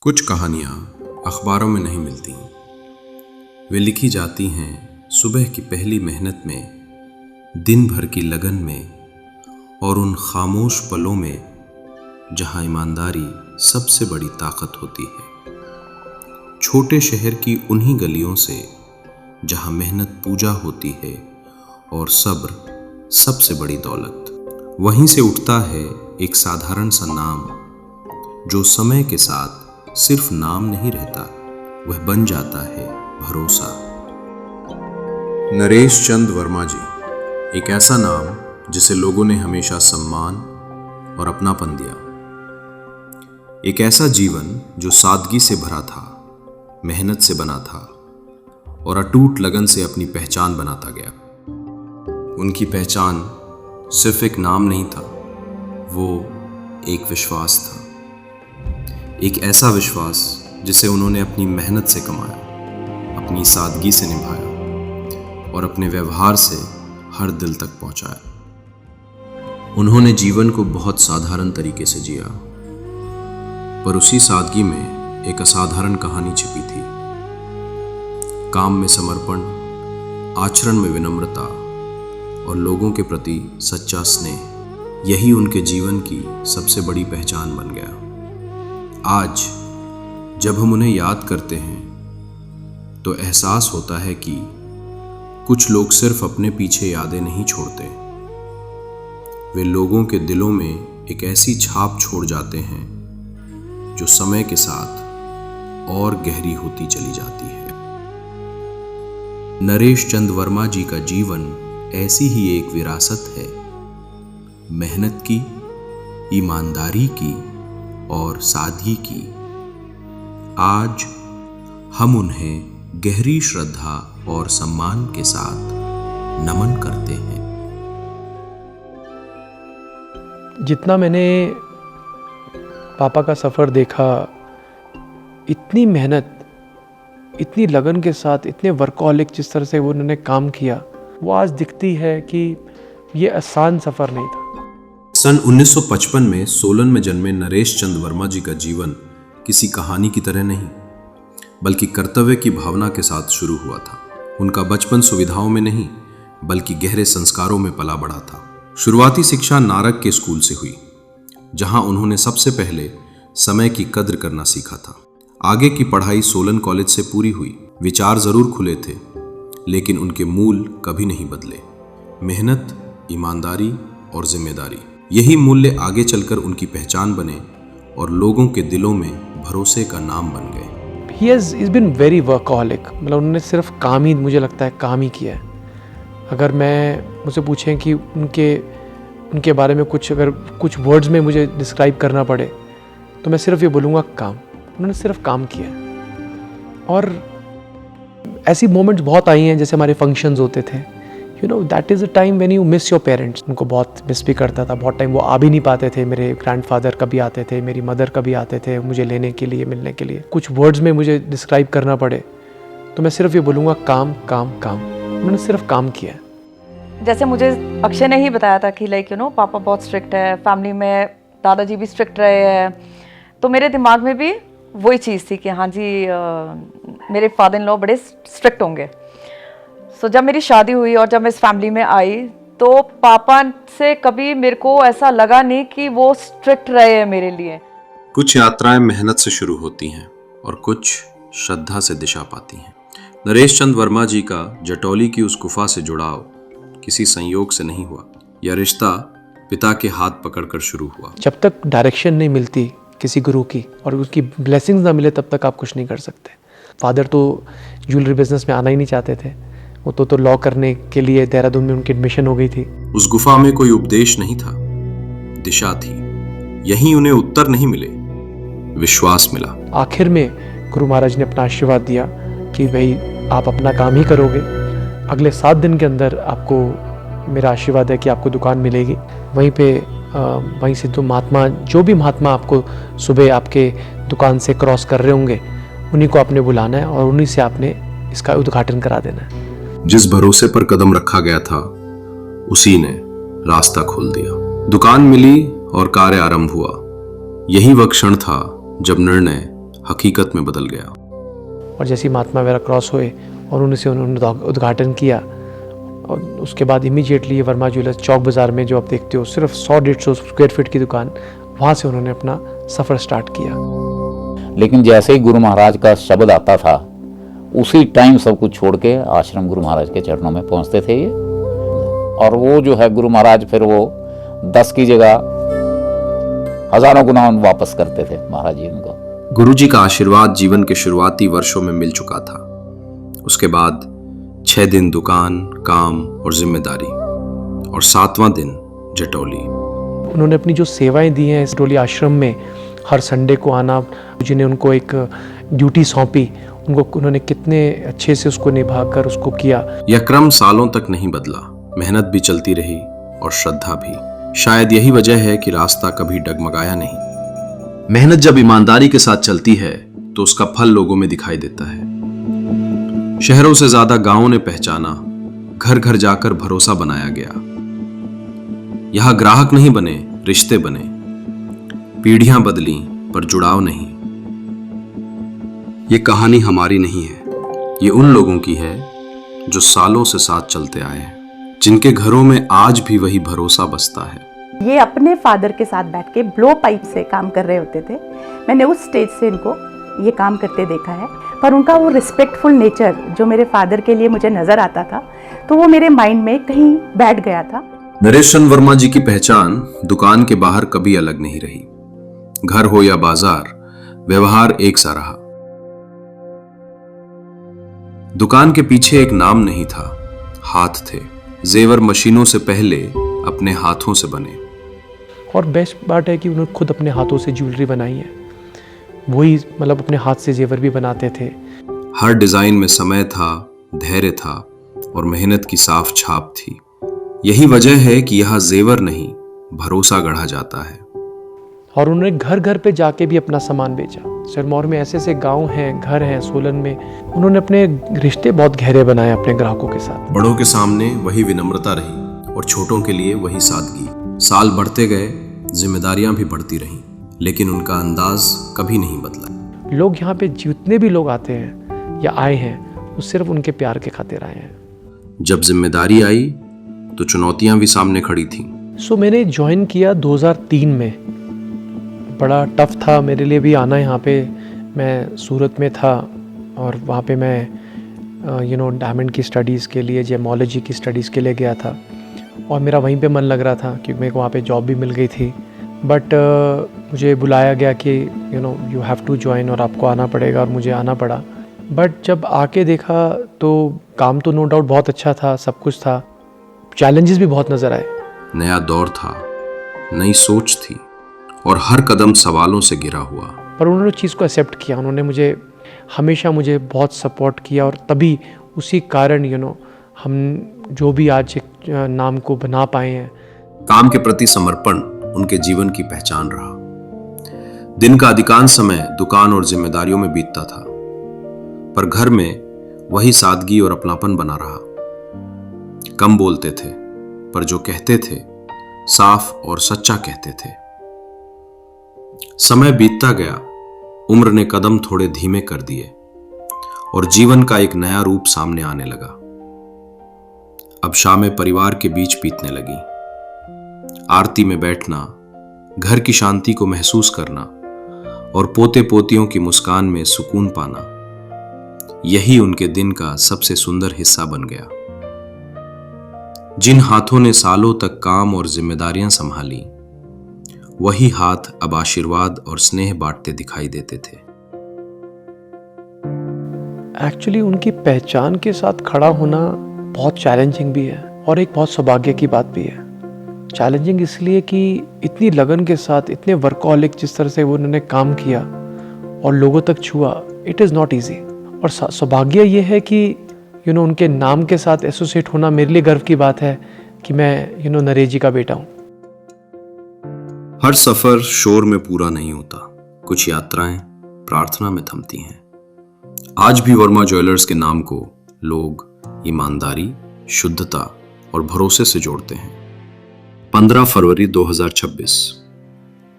कुछ कहानियाँ अखबारों में नहीं मिलती। वे लिखी जाती हैं सुबह की पहली मेहनत में, दिन भर की लगन में और उन खामोश पलों में जहाँ ईमानदारी सबसे बड़ी ताकत होती है। छोटे शहर की उन्हीं गलियों से जहाँ मेहनत पूजा होती है और सब्र सबसे बड़ी दौलत। वहीं से उठता है एक साधारण सा नाम जो समय के साथ सिर्फ नाम नहीं रहता, वह बन जाता है भरोसा। नरेश चंद वर्मा जी, एक ऐसा नाम जिसे लोगों ने हमेशा सम्मान और अपनापन दिया। एक ऐसा जीवन जो सादगी से भरा था, मेहनत से बना था और अटूट लगन से अपनी पहचान बनाता गया। उनकी पहचान सिर्फ एक नाम नहीं था, वो एक विश्वास था। एक ऐसा विश्वास जिसे उन्होंने अपनी मेहनत से कमाया, अपनी सादगी से निभाया और अपने व्यवहार से हर दिल तक पहुंचाया। उन्होंने जीवन को बहुत साधारण तरीके से जिया, पर उसी सादगी में एक असाधारण कहानी छिपी थी। काम में समर्पण, आचरण में विनम्रता और लोगों के प्रति सच्चा स्नेह, यही उनके जीवन की सबसे बड़ी पहचान बन गया। आज जब हम उन्हें याद करते हैं तो एहसास होता है कि कुछ लोग सिर्फ अपने पीछे यादें नहीं छोड़ते, वे लोगों के दिलों में एक ऐसी छाप छोड़ जाते हैं जो समय के साथ और गहरी होती चली जाती है। नरेश चंद वर्मा जी का जीवन ऐसी ही एक विरासत है, मेहनत की, ईमानदारी की और सादगी की। आज हम उन्हें गहरी श्रद्धा और सम्मान के साथ नमन करते हैं। जितना मैंने पापा का सफ़र देखा, इतनी मेहनत, इतनी लगन के साथ, इतने वर्कहॉलिक जिस तरह से वो उन्होंने काम किया, वो आज दिखती है कि ये आसान सफ़र नहीं था। सन 1955 में सोलन में जन्मे नरेश चंद वर्मा जी का जीवन किसी कहानी की तरह नहीं, बल्कि कर्तव्य की भावना के साथ शुरू हुआ था। उनका बचपन सुविधाओं में नहीं, बल्कि गहरे संस्कारों में पला बढ़ा था। शुरुआती शिक्षा नारक के स्कूल से हुई, जहां उन्होंने सबसे पहले समय की कद्र करना सीखा था। आगे की पढ़ाई सोलन कॉलेज से पूरी हुई। विचार जरूर खुले थे, लेकिन उनके मूल कभी नहीं बदले। मेहनत, ईमानदारी और जिम्मेदारी, यही मूल्य आगे चलकर उनकी पहचान बने और लोगों के दिलों में भरोसे का नाम बन गए। He's been very workaholic, मतलब उन्होंने सिर्फ काम ही, मुझे लगता है काम ही किया है। अगर मुझसे पूछें कि उनके बारे में अगर कुछ वर्ड्स में मुझे डिस्क्राइब करना पड़े तो मैं सिर्फ ये बोलूँगा काम। उन्होंने सिर्फ काम किया है। और ऐसी मोमेंट्स बहुत आई हैं, जैसे हमारे फंक्शंस होते थे, that is a time when you miss your parents. उनको बहुत मिस भी करता था। बहुत टाइम वो आ भी नहीं पाते थे। मेरे ग्रैंडफादर कभी आते थे, मेरी मदर कभी आते थे मुझे लेने के लिए, मिलने के लिए। कुछ वर्ड्स में मुझे डिस्क्राइब करना पड़े तो मैं सिर्फ ये बोलूँगा काम काम काम। उन्होंने सिर्फ काम किया है। जैसे मुझे अक्षय ने ही बताया था कि पापा बहुत स्ट्रिक्ट है, फैमिली में दादाजी भी स्ट्रिक्ट रहे हैं, तो मेरे दिमाग में भी वही चीज़ थी कि हाँ जी, मेरे फादर इन लॉ बड़े स्ट्रिक्ट होंगे। तो जब मेरी शादी हुई और जब मैं इस फैमिली में आई तो पापा से कभी मेरे को ऐसा लगा नहीं कि वो स्ट्रिक्ट रहे हैं मेरे लिए। कुछ यात्राएं मेहनत से शुरू होती हैं और कुछ श्रद्धा से दिशा पाती हैं। नरेश चंद वर्मा जी का जटौली की उस गुफा से जुड़ाव किसी संयोग से नहीं हुआ। यह रिश्ता पिता के हाथ पकड़कर शुरू हुआ। जब तक डायरेक्शन नहीं मिलती किसी गुरु की और उसकी ब्लेसिंग्स ना मिले, तब तक आप कुछ नहीं कर सकते। फादर तो ज्वेलरी बिजनेस में आना ही नहीं चाहते थे। वो तो लॉ करने के लिए देहरादून में उनकी एडमिशन हो गई थी। उस गुफा में कोई उपदेश नहीं था, दिशा थी। यहीं उन्हें उत्तर नहीं मिले, विश्वास मिला। आखिर में गुरु महाराज ने अपना आशीर्वाद दिया कि भाई आप अपना काम ही करोगे, अगले 7 दिन के अंदर आपको, मेरा आशीर्वाद है कि आपको दुकान मिलेगी। वहीं से जो भी महात्मा आपको सुबह आपके दुकान से क्रॉस कर रहे होंगे, उन्हीं को आपने बुलाना है और उन्हीं से आपने इसका उद्घाटन करा देना है। जिस भरोसे पर कदम रखा गया था, उसी ने रास्ता खोल दिया। दुकान मिली और कार्य आरंभ हुआ। यही वह क्षण था जब निर्णय हकीकत में बदल गया। और जैसे ही महात्मा वगैरह क्रॉस हुए और उन्होंने उद्घाटन किया, और उसके बाद इमीडिएटली ये वर्मा ज्वेलर्स चौक बाज़ार में जो आप देखते हो सिर्फ 100-150 स्क्वायर फीट की दुकान, वहाँ से उन्होंने अपना सफ़र स्टार्ट किया। लेकिन जैसे ही गुरु महाराज का शब्द आता था उसी टाइम सब कुछ छोड़ के आश्रम गुरु महाराज के चरणों में पहुंचते थे ये। और वो जो है गुरु महाराज फिर वो 10 की जगह हजारों गुना वापस करते थे महाराज जी उनको। गुरुजी का आशीर्वाद जीवन के शुरुआती वर्षों में मिल चुका था। उसके बाद 6 दिन दुकान, काम और जिम्मेदारी, और 7वां दिन जटौली। उन्होंने अपनी जो सेवाएं दी हैं इस जटौली आश्रम में, हर संडे को आना, जिन्हें उनको एक ड्यूटी सौंपी, उन्होंने कितने अच्छे से उसको निभा कर उसको किया। यह क्रम सालों तक नहीं बदला। मेहनत भी चलती रही और श्रद्धा भी। शायद यही वजह है कि रास्ता कभी डगमगाया नहीं। मेहनत जब ईमानदारी के साथ चलती है तो उसका फल लोगों में दिखाई देता है। शहरों से ज्यादा गांवों ने पहचाना, घर घर जाकर भरोसा बनाया गया। यहां ग्राहक नहीं बने, रिश्ते बने। पीढ़ियां बदली पर जुड़ाव नहीं। ये कहानी हमारी नहीं है, ये उन लोगों की है जो सालों से साथ चलते आए हैं, जिनके घरों में आज भी वही भरोसा बसता है। ये अपने फादर के साथ बैठ के ब्लो पाइप से काम कर रहे होते थे। मैंने उस स्टेज से इनको ये काम करते देखा है, पर उनका वो रिस्पेक्टफुल नेचर जो मेरे फादर के लिए मुझे नज़र आता था, तो वो मेरे माइंड में कहीं बैठ गया था। नरेश चंद वर्मा जी की पहचान दुकान के बाहर कभी अलग नहीं रही। घर हो या बाजार, व्यवहार एक सा रहा। दुकान के पीछे एक नाम नहीं था, हाथ थे। जेवर मशीनों से पहले अपने हाथों से बने। और बेस्ट बात है कि उन्होंने खुद अपने हाथों से ज्वेलरी बनाई है। वही मतलब अपने हाथ से जेवर भी बनाते थे। हर डिजाइन में समय था, धैर्य था और मेहनत की साफ छाप थी। यही वजह है कि यह जेवर नहीं, भरोसा गढ़ा जाता है। और उन्होंने घर घर पे जाके भी अपना सामान बेचा। सिरमौर में ऐसे ऐसे गांव हैं, घर हैं, सोलन में। उन्होंने अपने रिश्ते बहुत गहरे बनाए अपने ग्राहकों के साथ। बड़ों के सामने वही विनम्रता रही और छोटों के लिए वही सादगी। साल बढ़ते गए, जिम्मेदारियां भी बढ़ती रहीं, लेकिन उनका अंदाज कभी नहीं बदला। लोग यहाँ पे जितने भी लोग आते हैं या आए हैं, वो सिर्फ उनके प्यार के खातिर आए हैं। जब जिम्मेदारी आई तो चुनौतियां भी सामने खड़ी थीं। सो मैंने ज्वाइन किया 2003 में। बड़ा टफ था मेरे लिए भी आना यहाँ पे। मैं सूरत में था और वहाँ पे मैं डायमंड की स्टडीज़ के लिए, जेमोलॉजी की स्टडीज़ के लिए गया था, और मेरा वहीं पे मन लग रहा था क्योंकि मेरे को वहाँ पे जॉब भी मिल गई थी। बट मुझे बुलाया गया कि यू हैव टू ज्वाइन, और आपको आना पड़ेगा, और मुझे आना पड़ा। बट जब आके देखा तो काम तो नो डाउट बहुत अच्छा था, सब कुछ था, चैलेंजेस भी बहुत नज़र आए। नया दौर था, नई सोच थी और हर कदम सवालों से घिरा हुआ। पर उन्होंने चीज़ को एक्सेप्ट किया। उन्होंने हमेशा मुझे बहुत सपोर्ट किया, और तभी उसी कारण हम जो भी आज एक नाम को बना पाए हैं। काम के प्रति समर्पण उनके जीवन की पहचान रहा। दिन का अधिकांश समय दुकान और जिम्मेदारियों में बीतता था, पर घर में वही सादगी और अपनापन बना रहा। कम बोलते थे, पर जो कहते थे साफ और सच्चा कहते थे। समय बीतता गया, उम्र ने कदम थोड़े धीमे कर दिए और जीवन का एक नया रूप सामने आने लगा। अब शामें परिवार के बीच बीतने लगी। आरती में बैठना, घर की शांति को महसूस करना और पोते पोतियों की मुस्कान में सुकून पाना, यही उनके दिन का सबसे सुंदर हिस्सा बन गया। जिन हाथों ने सालों तक काम और जिम्मेदारियां संभाली, वही हाथ अब आशीर्वाद और स्नेह बांटते दिखाई देते थे। एक्चुअली उनकी पहचान के साथ खड़ा होना बहुत चैलेंजिंग भी है, और एक बहुत सौभाग्य की बात भी है। चैलेंजिंग इसलिए कि इतनी लगन के साथ, इतने वर्कहॉलिक जिस तरह से वो उन्होंने काम किया और लोगों तक छुआ, इट इज़ नॉट ईजी। और सौभाग्य ये है कि उनके नाम के साथ एसोसिएट होना मेरे लिए गर्व की बात है कि मैं नरेश जी का बेटा हूँ। हर सफर शोर में पूरा नहीं होता, कुछ यात्राएं प्रार्थना में थमती हैं। आज भी वर्मा ज्वेलर्स के नाम को लोग ईमानदारी, शुद्धता और भरोसे से जोड़ते हैं। 15 फरवरी 2026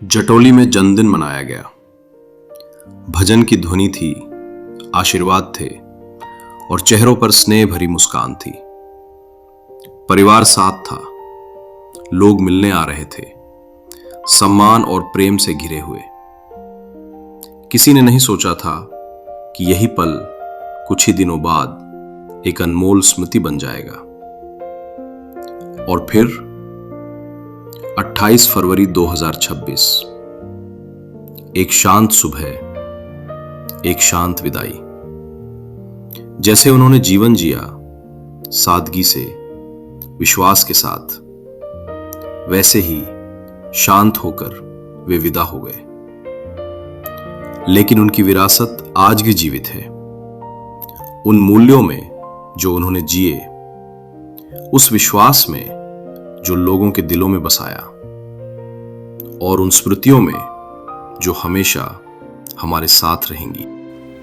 जटौली में जन्मदिन मनाया गया। भजन की ध्वनि थी, आशीर्वाद थे और चेहरों पर स्नेह भरी मुस्कान थी। परिवार साथ था, लोग मिलने आ रहे थे, सम्मान और प्रेम से घिरे हुए। किसी ने नहीं सोचा था कि यही पल कुछ ही दिनों बाद एक अनमोल स्मृति बन जाएगा। और फिर 28 फरवरी 2026, एक शांत सुबह, एक शांत विदाई। जैसे उन्होंने जीवन जिया, सादगी से, विश्वास के साथ, वैसे ही शांत होकर वे विदा हो गए। लेकिन उनकी विरासत आज भी जीवित है, उन मूल्यों में जो उन्होंने जिए, उस विश्वास में जो लोगों के दिलों में बसाया, और उन स्मृतियों में जो हमेशा हमारे साथ रहेंगी।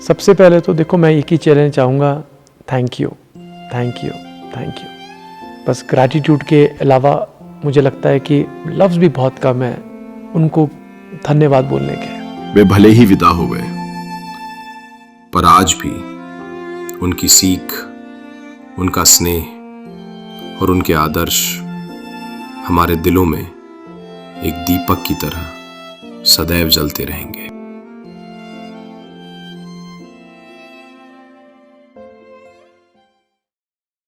सबसे पहले तो देखो, मैं एक ही चैलेंज चाहूँगा, thank you, thank you, thank you. बस ग्रैटिट्यूड के अलावा मुझे लगता है कि लफ्ज़ भी बहुत कम है उनको धन्यवाद बोलने के। वे भले ही विदा हो गए, पर आज भी उनकी सीख, उनका स्नेह और उनके आदर्श हमारे दिलों में एक दीपक की तरह सदैव जलते रहेंगे।